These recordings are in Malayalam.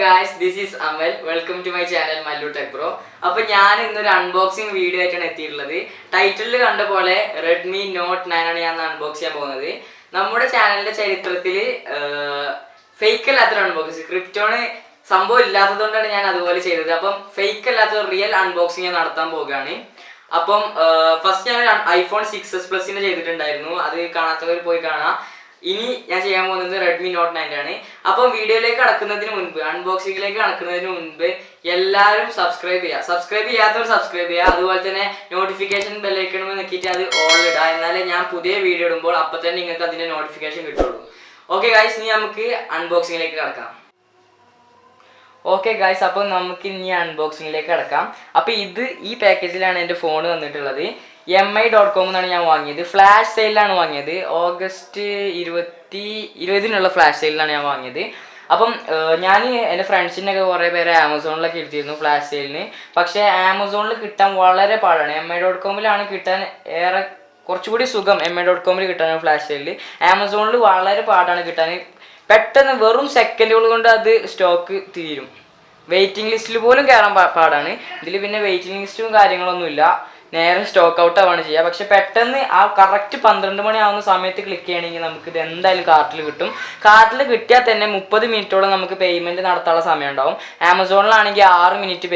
guys, this is Amal. Welcome to my channel MALLU Tech Pro. അപ്പോൾ ഞാൻ ഇന്നൊരു അൺബോക്സിംഗ് വീഡിയോ ആയിട്ടാണ് എത്തിയിട്ടുള്ളത്. ടൈറ്റിലിൽ കണ്ട പോലെ Redmi Note 9 ആണ് ഞാൻ അൺബോക്സ് ചെയ്യാൻ പോകുന്നത്. നമ്മുടെ ചാനലിന്റെ ചരിത്രത്തിൽ ഫേക്ക് അല്ലാത്തൊരു അൺബോക്സിംഗ്, ക്രിപ്റ്റോണ് സംഭവം ഇല്ലാത്തതുകൊണ്ടാണ് ഞാൻ അതുപോലെ ചെയ്തത്. അപ്പം ഫേക്ക് അല്ലാത്ത റിയൽ അൺബോക്സിംഗ് ഞാൻ നടത്താൻ പോകുകയാണ്. അപ്പം ഫസ്റ്റ് ഞാൻ iPhone 6s Plus ചെയ്തിട്ടുണ്ടായിരുന്നു. അത് കാണാത്തവർ പോയി കാണാം. ഇനി ഞാൻ ചെയ്യാൻ പോകുന്നത് Redmi Note 9 ആണ്. അപ്പം വീഡിയോയിലേക്ക് കടക്കുന്നതിന് മുൻപ്, അൺബോക്സിംഗിലേക്ക് കടക്കുന്നതിന് മുൻപ് എല്ലാവരും സബ്സ്ക്രൈബ് ചെയ്യാത്തവർ സബ്സ്ക്രൈബ് ചെയ്യുക. അതുപോലെ തന്നെ നോട്ടിഫിക്കേഷൻ ബെല്ലൈക്കണമെന്ന് നോക്കിയിട്ട് അത് ഓൾ ഇടുക. എന്നാലേ ഞാൻ പുതിയ വീഡിയോ ഇടുമ്പോൾ അപ്പം തന്നെ നിങ്ങൾക്ക് അതിൻ്റെ നോട്ടിഫിക്കേഷൻ കിട്ടുള്ളൂ. ഓക്കെ ഗൈസ്, ഇനി നമുക്ക് അൺബോക്സിംഗിലേക്ക് കടക്കാം. ഓക്കെ ഗൈസ്, അപ്പം നമുക്ക് ഇനി അൺബോക്സിംഗിലേക്ക് കിടക്കാം. അപ്പോൾ ഈ പാക്കേജിലാണ് എൻ്റെ ഫോൺ വന്നിട്ടുള്ളത്. mi.com എന്നാണ് ഞാൻ വാങ്ങിയത്. ഫ്ലാഷ് സെയിലാണ് വാങ്ങിയത്. ഓഗസ്റ്റ് 20 ഫ്ലാഷ് സെയിലാണ് ഞാൻ വാങ്ങിയത്. അപ്പം ഞാൻ എൻ്റെ ഫ്രണ്ട്സിനൊക്കെ കുറേ പേര് ആമസോണിലൊക്കെ എടുത്തിരുന്നു ഫ്ലാഷ് സെയിലിന്. പക്ഷേ ആമസോണിൽ കിട്ടാൻ വളരെ പാടാണ്. mi.com കിട്ടാൻ കുറച്ചുകൂടി സുഖം mi.com കിട്ടാൻ ഫ്ലാഷ് സെയിലിൽ. ആമസോണിൽ വളരെ പാടാണ് കിട്ടാൻ. പെട്ടെന്ന് വെറും സെക്കൻഡുകൾ കൊണ്ട് അത് സ്റ്റോക്ക് തീരും. വെയിറ്റിംഗ് ലിസ്റ്റിൽ പോലും കയറാൻ പാടാണ്. ഇതിൽ പിന്നെ വെയിറ്റിംഗ് ലിസ്റ്റും കാര്യങ്ങളൊന്നുമില്ല, നേരെ സ്റ്റോക്ക് ഔട്ട് ആവാണ് ചെയ്യുക. പക്ഷെ പെട്ടെന്ന് ആ കറക്റ്റ് 12 മണി ആവുന്ന സമയത്ത് ക്ലിക്ക് ചെയ്യണമെങ്കിൽ നമുക്ക് ഇത് എന്തായാലും കാർട്ടിൽ കിട്ടും. കാർട്ടിൽ കിട്ടിയാൽ തന്നെ 30 മിനിറ്റോളം നമുക്ക് പേയ്മെൻറ്റ് നടത്താനുള്ള സമയം ഉണ്ടാവും. ആമസോണിലാണെങ്കിൽ 6 മിനിറ്റ്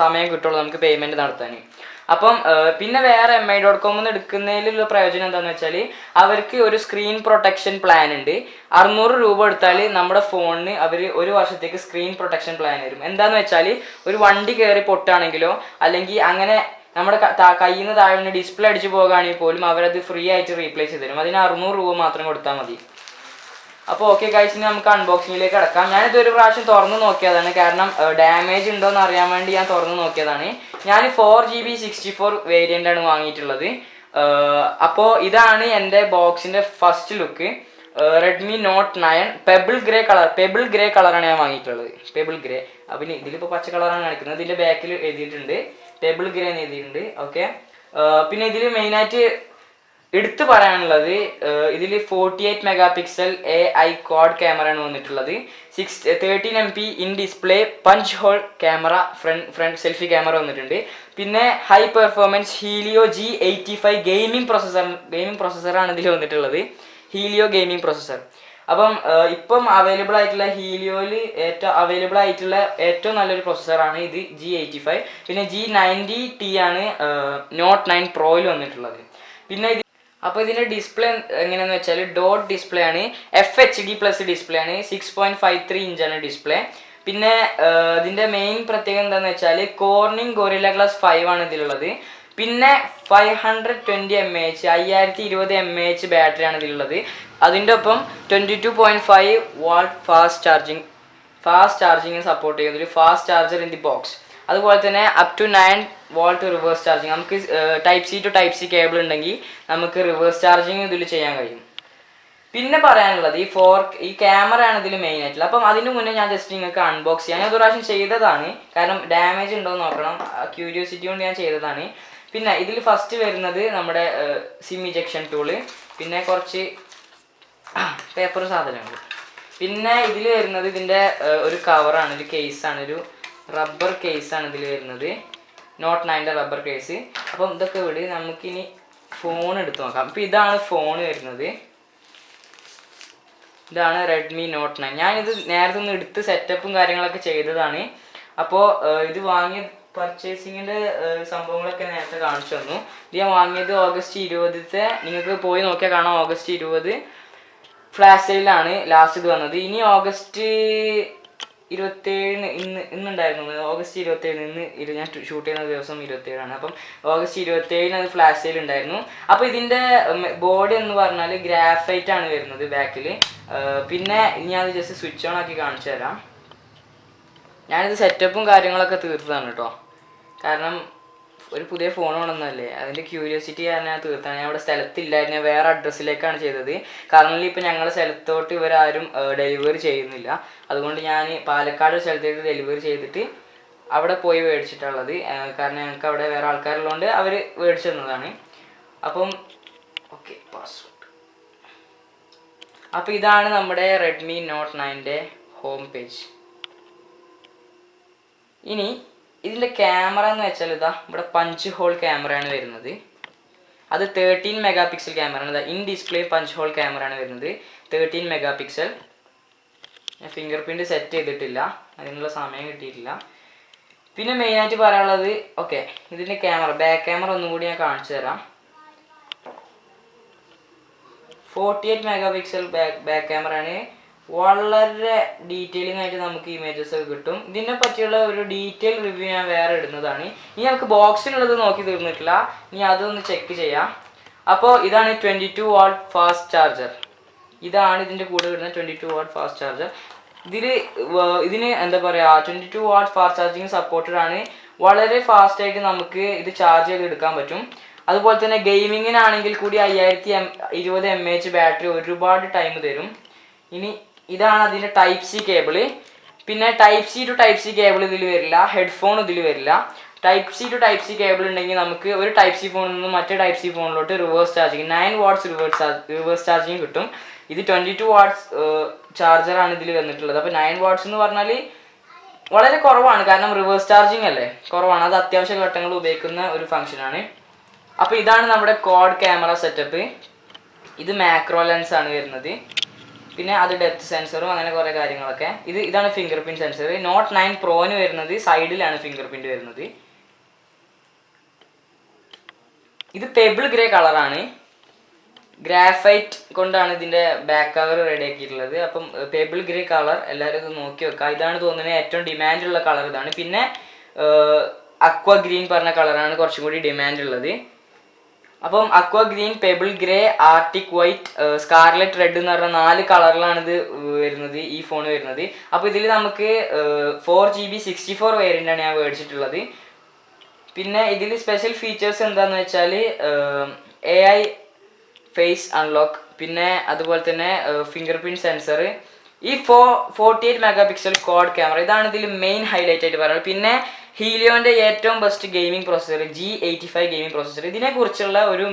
സമയം കിട്ടുള്ളൂ നമുക്ക് പേയ്മെൻറ്റ് നടത്താൻ. അപ്പം പിന്നെ വേറെ mi.com എടുക്കുന്നതിലുള്ള പ്രയോജനം എന്താണെന്ന് വെച്ചാൽ അവർക്ക് ഒരു സ്ക്രീൻ പ്രൊട്ടക്ഷൻ പ്ലാൻ ഉണ്ട്. 600 രൂപ എടുത്താൽ നമ്മുടെ ഫോണിന് അവർ 1 വർഷത്തേക്ക് സ്ക്രീൻ പ്രൊട്ടക്ഷൻ പ്ലാൻ തരും. എന്താണെന്ന് വെച്ചാൽ ഒരു വണ്ടി കയറി പൊട്ടാണെങ്കിലോ അല്ലെങ്കിൽ അങ്ങനെ നമ്മുടെ കയ്യിൽ നിന്ന് താഴെ ഡിസ്പ്ലേ അടിച്ച് പോകുകയാണെങ്കിൽ പോലും അവരത് ഫ്രീ ആയിട്ട് റീപ്ലേസ് ചെയ്ത് തരും. അതിന് 600 രൂപ മാത്രം കൊടുത്താൽ മതി. അപ്പോൾ ഓക്കെ ഗൈസ്, ഇനി നമുക്ക് അൺബോക്സിങ്ങിലേക്ക് കിടക്കാം. ഞാനിതൊരു പ്രാവശ്യം തുറന്ന് നോക്കിയതാണ്, കാരണം ഡാമേജ് ഉണ്ടോയെന്ന് അറിയാൻ വേണ്ടി ഞാൻ തുറന്ന് നോക്കിയതാണ്. ഞാൻ 4GB 64 വേരിയൻ്റ് ആണ് വാങ്ങിയിട്ടുള്ളത്. അപ്പോൾ ഇതാണ് എൻ്റെ ബോക്സിൻ്റെ first look. Redmi Note 9 pebble grey കളറാണ് ഞാൻ വാങ്ങിയിട്ടുള്ളത്. Pebble grey. അപ്പം ഇതിലിപ്പോൾ പച്ച കളറാണ് കാണിക്കുന്നത്. ഇതിൻ്റെ ബാക്കിൽ എഴുതിയിട്ടുണ്ട് പെബിൾ ഗ്രേ എന്ന് എഴുതിയിട്ടുണ്ട്. ഓക്കെ, പിന്നെ ഇതിൽ മെയിനായിട്ട് എടുത്തു പറയാനുള്ളത്, ഇതിൽ 48 മെഗാ-പിക്സൽ AI ക്വാഡ് ക്യാമറയാണ് വന്നിട്ടുള്ളത്. 13MP in display punch hole camera, front selfie camera വന്നിട്ടുണ്ട്. പിന്നെ high performance Helio G85 gaming പ്രൊസസ്സറാണ് ഇതിൽ വന്നിട്ടുള്ളത്. Helio gaming processor. അപ്പം ഇപ്പം അവൈലബിൾ ആയിട്ടുള്ള ഹീലിയോയിൽ ഏറ്റവും നല്ലൊരു പ്രൊസസ്സറാണ് ഇത്, G85. പിന്നെ G90T ആണ് Note 9 Proയിൽ വന്നിട്ടുള്ളത്. പിന്നെ അപ്പോൾ ഇതിൻ്റെ ഡിസ്പ്ലേ എങ്ങനെയാണെന്ന് വെച്ചാൽ ഡോട്ട് ഡിസ്പ്ലേ ആണ്, FHD+ ഡിസ്പ്ലേ ആണ്. 6.53 ഇഞ്ചാണ് ഡിസ്പ്ലേ. പിന്നെ ഇതിൻ്റെ മെയിൻ പ്രത്യേകത എന്താണെന്ന് വെച്ചാൽ കോർണിംഗ് ഗൊറില്ല ഗ്ലാസ് 5 ആണ് ഇതിലുള്ളത്. പിന്നെ 520 mAh 5020 mAh ബാറ്ററിയാണ് ഇതിലുള്ളത്. അതിൻ്റെ ഒപ്പം 22.5 വാട്ട് ഫാസ്റ്റ് ചാർജിങ് സപ്പോർട്ട് ചെയ്യുന്ന ഒരു fast charger in the box. അതുപോലെ തന്നെ up to 9 volt reverse charging. നമുക്ക് type C to type C cable ഉണ്ടെങ്കിൽ നമുക്ക് റിവേഴ്സ് ചാർജിങ് ഇതിൽ ചെയ്യാൻ കഴിയും. പിന്നെ പറയാനുള്ളത് ഈ ക്യാമറയാണ് ഇതിൽ മെയിൻ ആയിട്ടുള്ളത്. അപ്പം അതിന് മുന്നേ ഞാൻ ജസ്റ്റ് നിങ്ങൾക്ക് അൺബോക്സ് ചെയ്യാൻ ഒരു പ്രാവശ്യം ചെയ്തതാണ്, കാരണം ഡാമേജ് ഉണ്ടോ എന്ന് നോക്കണം, ക്യൂരിയോസിറ്റി കൊണ്ട് ഞാൻ ചെയ്തതാണ്. പിന്നെ ഇതിൽ ഫസ്റ്റ് വരുന്നത് നമ്മുടെ സിം ഇജക്ഷൻ ടൂള്, പിന്നെ കുറച്ച് പേപ്പർ സാധനങ്ങൾ. പിന്നെ ഇതിൽ വരുന്നത് ഇതിൻ്റെ ഒരു കവറാണ്, ഒരു കേസാണ്, ഒരു റബ്ബർ കേസാണ് ഇതിൽ വരുന്നത്, Note 9 റബ്ബർ കേസ്. അപ്പം ഇതൊക്കെ വിട്, നമുക്കിനി ഫോൺ എടുത്ത് നോക്കാം. അപ്പം ഇതാണ് ഫോൺ വരുന്നത്. ഇതാണ് Redmi Note 9. ഞാനിത് നേരത്തെ ഒന്ന് എടുത്ത് സെറ്റപ്പും കാര്യങ്ങളൊക്കെ ചെയ്തതാണ്. അപ്പോൾ ഇത് വാങ്ങിയ പർച്ചേസിങ്ങിൻ്റെ സംഭവങ്ങളൊക്കെ നേരത്തെ കാണിച്ചു തന്നു. ഇത് ഞാൻ വാങ്ങിയത് ഓഗസ്റ്റ് 20. നിങ്ങൾക്ക് പോയി നോക്കിയാൽ കാണാം, ഓഗസ്റ്റ് 20 ഫ്ലാഷ് സെയിലാണ് ലാസ്റ്റ് ഇത് വന്നത്. ഇനി ഓഗസ്റ്റ് 27 ഇന്നുണ്ടായിരുന്നു, ഓഗസ്റ്റ് 27 ഞാൻ ഷൂട്ട് ചെയ്യുന്ന ദിവസം 27ആണ്. അപ്പം ഓഗസ്റ്റ് 27 അത് ഫ്ലാഷ് സെയിൽ ഉണ്ടായിരുന്നു. അപ്പോൾ ഇതിൻ്റെ ബോഡി എന്ന് പറഞ്ഞാൽ ഗ്രാഫൈറ്റ് ആണ് വരുന്നത് ബാക്കിൽ. പിന്നെ ഞാൻ അത് ജസ്റ്റ് സ്വിച്ച് ഓൺ ആക്കി കാണിച്ചു തരാം. ഞാനിത് സെറ്റപ്പും കാര്യങ്ങളൊക്കെ തീർത്തതാണ് കേട്ടോ, കാരണം ഒരു പുതിയ ഫോൺ വേണമെന്നല്ലേ, അതിൻ്റെ ക്യൂരിയോസിറ്റി കാരണം ഞാൻ തീർത്താണ്. ഞാൻ ഇവിടെ സ്ഥലത്തില്ലായിരുന്നു, വേറെ അഡ്രസ്സിലേക്കാണ് ചെയ്തത്. കാരണം ഇപ്പം ഞങ്ങളുടെ സ്ഥലത്തോട്ട് ഇവരാരും ഡെലിവറി ചെയ്യുന്നില്ല. അതുകൊണ്ട് ഞാൻ പാലക്കാട് സ്ഥലത്തേക്ക് ഡെലിവറി ചെയ്തിട്ട് അവിടെ പോയി മേടിച്ചിട്ടുള്ളത്. കാരണം ഞങ്ങൾക്ക് അവിടെ വേറെ ആൾക്കാരുള്ളതുകൊണ്ട് അവർ മേടിച്ചു തന്നതാണ്. അപ്പം ഓക്കെ, പാസ്വേഡ്. അപ്പോൾ ഇതാണ് നമ്മുടെ Redmi Note 9 ഹോം പേജ്. ഇനി ഇതിൻ്റെ ക്യാമറ എന്ന് വെച്ചാൽ ഇതാ ഇവിടെ പഞ്ച് ഹോൾ ക്യാമറയാണ് വരുന്നത്. അത് 13 മെഗാ പിക്സൽ ക്യാമറയാണ്. ഇൻ ഡിസ്പ്ലേ പഞ്ച് ഹോൾ ക്യാമറയാണ് വരുന്നത്, 13 മെഗാ പിക്സൽ. ഞാൻ ഫിംഗർ പ്രിൻറ്റ് സെറ്റ് ചെയ്തിട്ടില്ല, അതിനുള്ള സമയം കിട്ടിയിട്ടില്ല. പിന്നെ മെയിനായിട്ട് പറയാനുള്ളത് ഓക്കെ ഇതിൻ്റെ ക്യാമറ, ബാക്ക് ക്യാമറ ഒന്നും കൂടി ഞാൻ കാണിച്ചു തരാം. 48 മെഗാ പിക്സൽ ബാക്ക് ക്യാമറയാണ്. വളരെ ഡീറ്റെയിലിംഗ് ആയിട്ട് നമുക്ക് ഇമേജസ് ഒക്കെ കിട്ടും. ഇതിനെ പറ്റിയുള്ള ഒരു ഡീറ്റെയിൽ റിവ്യൂ ഞാൻ വേറെ ഇടുന്നതാണ്. ഇനി നമുക്ക് ബോക്സിലുള്ളത് നോക്കി തീർന്നിട്ടില്ല, ഇനി അതൊന്ന് ചെക്ക് ചെയ്യാം. അപ്പോൾ ഇതാണ് 22 വാട്ട് ഫാസ്റ്റ് ചാർജർ. ഇതാണ് ഇതിൻ്റെ കൂടെ വരുന്ന 22 വാട്ട് ഫാസ്റ്റ് ചാർജർ. ഇതിന് എന്താ പറയുക 22 വാട്ട് ഫാസ്റ്റ് ചാർജിങ് സപ്പോർട്ടഡ് ആണ്. വളരെ ഫാസ്റ്റായിട്ട് നമുക്ക് ഇത് ചാർജ് ചെയ്ത് എടുക്കാൻ പറ്റും. അതുപോലെ തന്നെ ഗെയിമിങ്ങിനാണെങ്കിൽ കൂടി 5020 mAh ബാറ്ററി ഒരുപാട് ടൈം തരും. ഇനി ഇതാണ് അതിൻ്റെ ടൈപ്പ് സി കേബിള്. പിന്നെ type C to type C cable ഇതിൽ വരില്ല, ഹെഡ്ഫോൺ ഇതിൽ വരില്ല. Type C to type C cable ഉണ്ടെങ്കിൽ നമുക്ക് ഒരു ടൈപ്പ് സി ഫോണിൽ നിന്ന് മറ്റേ ടൈപ്പ് സി ഫോണിലോട്ട് reverse charging 9 watts reverse charging കിട്ടും. ഇത് 22 വാട്ട്സ് ചാർജറാണ് ഇതിൽ വന്നിട്ടുള്ളത്. അപ്പോൾ 9 വാട്ട്സ് എന്ന് പറഞ്ഞാൽ വളരെ കുറവാണ്, കാരണം റിവേഴ്സ് ചാർജിങ് അല്ലേ, കുറവാണ്. അത് അത്യാവശ്യ ഘട്ടങ്ങൾ ഉപയോഗിക്കുന്ന ഒരു ഫംഗ്ഷനാണ്. അപ്പോൾ ഇതാണ് നമ്മുടെ ക്വാഡ് ക്യാമറ സെറ്റപ്പ്. ഇത് മാക്രോ ലെൻസ് ആണ് വരുന്നത്. പിന്നെ അത് ഡെപ്ത് സെൻസറും അങ്ങനെ കുറേ കാര്യങ്ങളൊക്കെ. ഇതാണ് ഫിംഗർ പ്രിൻറ്റ് സെൻസർ. നോട്ട് 9 പ്രോന് വരുന്നത് സൈഡിലാണ് ഫിംഗർ പ്രിൻറ്റ് വരുന്നത്. ഇത് പെബിൾ ഗ്രേ കളറാണ്, ഗ്രാഫൈറ്റ് കൊണ്ടാണ് ഇതിൻ്റെ ബാക്ക് കവർ റെഡി ആക്കിയിട്ടുള്ളത്. അപ്പം പെബിൾ ഗ്രേ കളർ എല്ലാവരും ഇത് നോക്കി വെക്കുക. ഇതാണ് തോന്നുന്നത് ഏറ്റവും ഡിമാൻഡുള്ള കളർ ഇതാണ്. പിന്നെ അക്വ ഗ്രീൻ പറഞ്ഞ കളറാണ് കുറച്ചും കൂടി ഡിമാൻഡ് ഉള്ളത്. അപ്പം aqua green, pebble grey, arctic white, scarlet red എന്ന് പറഞ്ഞ 4 കളറിലാണ് ഇത് വരുന്നത്, ഈ ഫോൺ വരുന്നത്. അപ്പോൾ ഇതിൽ നമുക്ക് 4GB 64 വേരിയൻ്റാണ് ഞാൻ മേടിച്ചിട്ടുള്ളത്. പിന്നെ ഇതിൽ സ്പെഷ്യൽ ഫീച്ചേഴ്സ് എന്താണെന്ന് വെച്ചാൽ AI ഫേസ് അൺലോക്ക്, പിന്നെ അതുപോലെ തന്നെ ഫിംഗർ പ്രിൻറ്റ് സെൻസർ, ഈ 48 മെഗാ പിക്സൽ ക്വാഡ് ക്യാമറ, ഇതാണ് ഇതിൽ മെയിൻ ഹൈലൈറ്റ് ആയിട്ട് പറയുന്നത്. പിന്നെ ഹീലിയോൻ്റെ ഏറ്റവും best gaming processor G85 gaming processor. ഇതിനെക്കുറിച്ചുള്ള ഒരു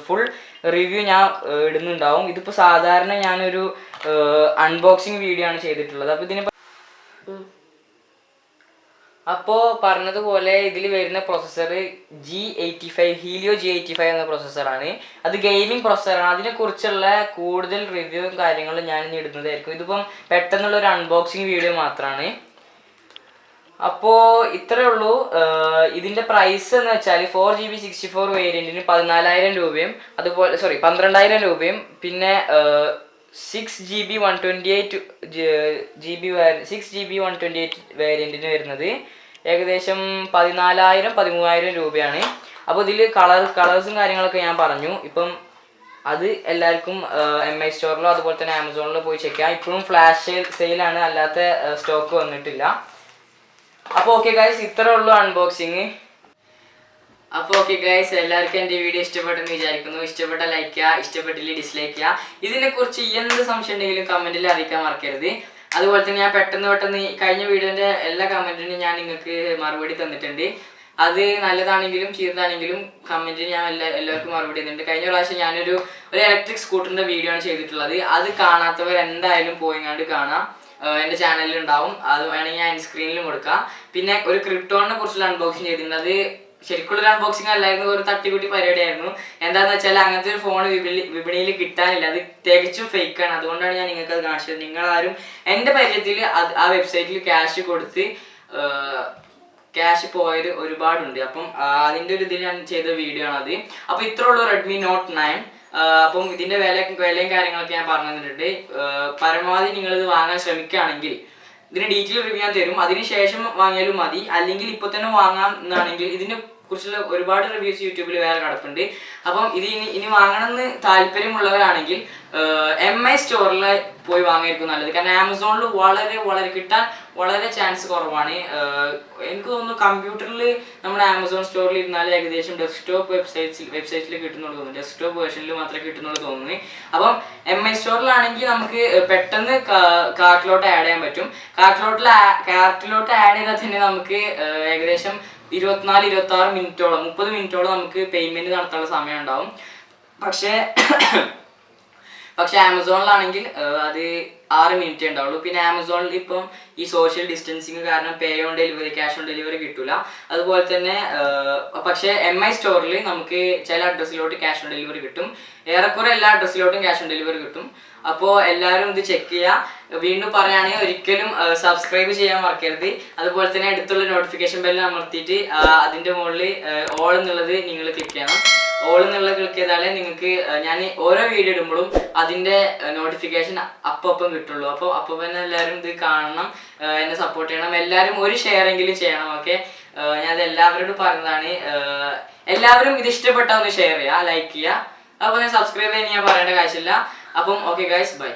ഫുൾ റിവ്യൂ ഞാൻ ഇടുന്നുണ്ടാവും. ഇതിപ്പോൾ സാധാരണ ഞാനൊരു അൺബോക്സിങ് വീഡിയോ ആണ് ചെയ്തിട്ടുള്ളത്. അപ്പോൾ പറഞ്ഞതുപോലെ ഇതിൽ വരുന്ന പ്രോസസ്സർ G85 ഹീലിയോ G85 എന്ന പ്രോസസ്സറാണ്. അത് ഗെയിമിംഗ് പ്രോസസ്സറാണ്. അതിനെക്കുറിച്ചുള്ള കൂടുതൽ റിവ്യൂവും കാര്യങ്ങളും ഞാൻ ഇനി ഇടുന്നതായിരിക്കും. ഇതിപ്പം പെട്ടെന്നുള്ള ഒരു അൺബോക്സിങ് വീഡിയോ മാത്രമാണ്. അപ്പോൾ ഇത്രയേ ഉള്ളൂ. ഇതിൻ്റെ പ്രൈസ് എന്ന് വെച്ചാൽ 4GB 64 വേരിയൻറ്റിന് 14,000 രൂപയും, അതുപോലെ 12,000 രൂപയും, പിന്നെ 6GB 128 വേരിയൻറ്റിന് വരുന്നത് ഏകദേശം 14,000 13,000 രൂപയാണ്. അപ്പോൾ ഇതിൽ കളേഴ്സും കാര്യങ്ങളൊക്കെ ഞാൻ പറഞ്ഞു. ഇപ്പം അത് എല്ലാവർക്കും MI സ്റ്റോറിലോ അതുപോലെ തന്നെ ആമസോണിലോ പോയി ചെക്ക് ചെയ്യാം. ഇപ്പോഴും ഫ്ലാഷ് സെയിലാണ്, അല്ലാത്ത സ്റ്റോക്ക് വന്നിട്ടില്ല. അപ്പോൾ ഓക്കെ ഗൈസ്, ഇത്രേ ഉള്ളൂ അൺബോക്സിങ്. അപ്പോൾ ഓക്കെ ഗൈസ്, എല്ലാവർക്കും എൻ്റെ വീഡിയോ ഇഷ്ടപ്പെട്ടെന്ന് വിചാരിക്കുന്നു. ഇഷ്ടപ്പെട്ട ലൈക്ക് ചെയ്യുക, ഇഷ്ടപ്പെട്ടില്ല ഡിസ്ലൈക്ക് ചെയ്യുക. ഇതിനെക്കുറിച്ച് എന്ത് സംശയം ഉണ്ടെങ്കിലും കമൻറ്റിൽ അറിയിക്കാൻ മറക്കരുത്. അതുപോലെ തന്നെ ഞാൻ പെട്ടെന്ന് കഴിഞ്ഞ വീഡിയോൻ്റെ എല്ലാ കമൻറ്റിനും ഞാൻ നിങ്ങൾക്ക് മറുപടി തന്നിട്ടുണ്ട്. അത് നല്ലതാണെങ്കിലും ചീത്തതാണെങ്കിലും കമൻറ്റിന് ഞാൻ എല്ലാവർക്കും മറുപടി തന്നിട്ടുണ്ട്. കഴിഞ്ഞ പ്രാവശ്യം ഞാനൊരു ഇലക്ട്രിക് സ്കൂട്ടറിൻ്റെ വീഡിയോ ആണ് ചെയ്തിട്ടുള്ളത്. അത് കാണാത്തവർ എന്തായാലും പോയിങ്ങാണ്ട് കാണാം, എൻ്റെ ചാനലിൽ ഉണ്ടാവും. അത് വേണമെങ്കിൽ ഞാൻ സ്ക്രീനിലും കൊടുക്കാം. പിന്നെ ഒരു ക്രിപ്റ്റോണിനെ കുറിച്ചുള്ള അൺബോക്സിങ് ചെയ്തിട്ടുണ്ട്. അത് ശരിക്കുള്ളൊരു അൺബോക്സിങ് അല്ലായിരുന്നു, ഒരു തട്ടിക്കുട്ടി പരിപാടിയായിരുന്നു. എന്താണെന്ന് വെച്ചാൽ അങ്ങനത്തെ ഒരു ഫോൺ വിപണിയിൽ കിട്ടാനില്ല, അത് തികച്ചും ഫേക്കാണ്. അതുകൊണ്ടാണ് ഞാൻ നിങ്ങൾക്ക് അത് കാണിച്ചത്. നിങ്ങളാരും എൻ്റെ പരിചയത്തിൽ ആ വെബ്സൈറ്റിൽ ക്യാഷ് പോയത് ഒരുപാടുണ്ട്. അപ്പം അതിൻ്റെ ഒരു ഇതിൽ ഞാൻ ചെയ്ത വീഡിയോ ആണത്. അപ്പോൾ ഇത്ര ഉള്ളൂ Redmi Note 9. അപ്പം ഇതിൻ്റെ വിലയും കാര്യങ്ങളൊക്കെ ഞാൻ പറഞ്ഞു തന്നിട്ടുണ്ട്. പരമാവധി നിങ്ങളിത് വാങ്ങാൻ ശ്രമിക്കുകയാണെങ്കിൽ ഇതിന് ഡീറ്റെയിൽ റിവ്യൂ ഞാൻ തരും, അതിനുശേഷം വാങ്ങിയാലും മതി. അല്ലെങ്കിൽ ഇപ്പോൾ തന്നെ വാങ്ങാം എന്നാണെങ്കിൽ ഇതിനെ കുറിച്ചുള്ള ഒരുപാട് റിവ്യൂസ് യൂട്യൂബിൽ വേറെ കിടപ്പുണ്ട്. അപ്പം ഇത് ഇനി വാങ്ങണമെന്ന് താല്പര്യമുള്ളവരാണെങ്കിൽ MI സ്റ്റോറിൽ പോയി വാങ്ങിയിരിക്കും നല്ലത്. കാരണം ആമസോണിൽ വളരെ കിട്ടാൻ വളരെ ചാൻസ് കുറവാണ്. എനിക്ക് തോന്നുന്നു കമ്പ്യൂട്ടറിൽ നമ്മുടെ ആമസോൺ സ്റ്റോറിൽ ഇരുന്നാൽ ഏകദേശം ഡെസ്ക്ടോപ്പ് വെബ്സൈറ്റിൽ കിട്ടുന്നുള്ളൂ തോന്നുന്നു, ഡെസ്ക്ടോപ്പ് വേർഷനിൽ മാത്രമേ കിട്ടുന്നുള്ളൂ തോന്നുന്നു. അപ്പം MI സ്റ്റോറിലാണെങ്കിൽ നമുക്ക് പെട്ടെന്ന് കാർട്ടിലോട്ട് ആഡ് ചെയ്യാൻ പറ്റും. കാർട്ടിലോട്ട് ആഡ് ചെയ്താൽ തന്നെ നമുക്ക് ഏകദേശം 24-26 മിനിറ്റോളം 30 മിനിറ്റോളം നമുക്ക് പേയ്മെൻറ്റ് നടത്താനുള്ള സമയം ഉണ്ടാവും. പക്ഷെ ആമസോണിലാണെങ്കിൽ അത് 6 മിനിറ്റ് ഉണ്ടാവുള്ളൂ. പിന്നെ ആമസോണിൽ ഇപ്പം ഈ സോഷ്യൽ ഡിസ്റ്റൻസിങ് കാരണം പേ on delivery, cash on delivery കിട്ടൂല. അതുപോലെ തന്നെ പക്ഷേ MI സ്റ്റോറിൽ നമുക്ക് ചില അഡ്രസ്സിലോട്ട് ക്യാഷ് ഓൺ ഡെലിവറി കിട്ടും. ഏറെക്കുറെ എല്ലാ അഡ്രസ്സിലോട്ടും ക്യാഷ് ഓൺ ഡെലിവറി കിട്ടും. അപ്പോൾ എല്ലാവരും ഇത് ചെക്ക് ചെയ്യുക. വീണ്ടും പറയുകയാണെങ്കിൽ ഒരിക്കലും സബ്സ്ക്രൈബ് ചെയ്യാൻ മറക്കരുത്. അതുപോലെ തന്നെ അടുത്തുള്ള നോട്ടിഫിക്കേഷൻ ബെല്ലിൽ അമർത്തിയിട്ട് അതിൻ്റെ മുകളിൽ ഓൾ എന്നുള്ളത് നിങ്ങൾ ക്ലിക്ക് ചെയ്യണം. ഓൾ എന്നുള്ളത് ക്ലിക്ക് ചെയ്താലേ നിങ്ങൾക്ക് ഞാൻ ഓരോ വീഡിയോ ഇടുമ്പോഴും അതിൻ്റെ നോട്ടിഫിക്കേഷൻ അപ്പം കിട്ടുള്ളൂ. അപ്പോൾ തന്നെ എല്ലാവരും ഇത് കാണണം, എന്നെ സപ്പോർട്ട് ചെയ്യണം. എല്ലാവരും ഒരു ഷെയർ എങ്കിലും ചെയ്യണം. ഓക്കെ, ഞാനത് എല്ലാവരോടും പറഞ്ഞതാണ്. എല്ലാവരും ഇത് ഇഷ്ടപ്പെട്ടാൽ ഒന്ന് ഷെയർ ചെയ്യുക, ലൈക്ക് ചെയ്യുക. അപ്പോൾ സബ്സ്ക്രൈബ് ചെയ്യാൻ ഞാൻ പറയേണ്ട കാര്യമില്ല. അപ്പം ഓക്കെ ഗൈസ്, ബൈ.